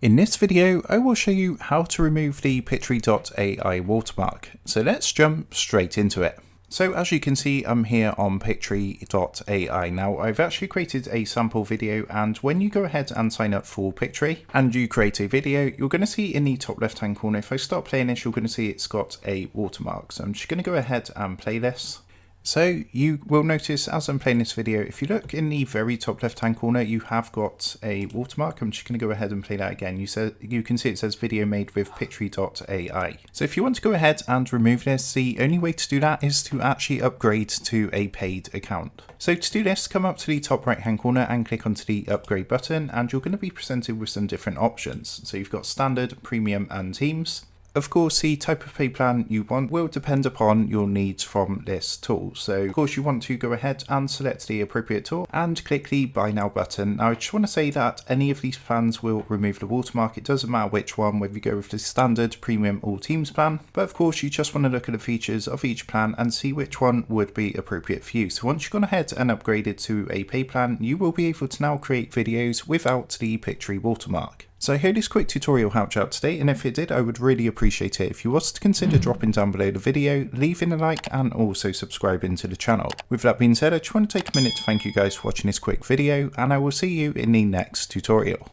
In this video, I will show you how to remove the Pictory.ai watermark. So let's jump straight into it. So as you can see, I'm here on Pictory.ai. Now I've actually created a sample video, and when you go ahead and sign up for Pictory and you create a video, you're going to see in the top left hand corner, if I start playing this, you're going to see it's got a watermark. So I'm just going to go ahead and play this. So you will notice as I'm playing this video, if you look in the very top left hand corner, you have got a watermark. I'm just going to go ahead and play that again. You can see it says video made with Pictory.ai. So if you want to go ahead and remove this, the only way to do that is to actually upgrade to a paid account. So to do this, come up to the top right hand corner and click onto the upgrade button, and you're going to be presented with some different options. So you've got standard, premium and teams. Of course, the type of pay plan you want will depend upon your needs from this tool. So of course you want to go ahead and select the appropriate tool and click the buy now button. Now I just want to say that any of these plans will remove the watermark. It doesn't matter which one, whether you go with the standard, premium or teams plan. But of course you just want to look at the features of each plan and see which one would be appropriate for you. So once you've gone ahead and upgraded to a pay plan, you will be able to now create videos without the Pictory watermark. So I hope this quick tutorial helped you out today, and if it did, I would really appreciate it if you was to consider dropping down below the video, leaving a like and also subscribing to the channel. With that being said, I just want to take a minute to thank you guys for watching this quick video, and I will see you in the next tutorial.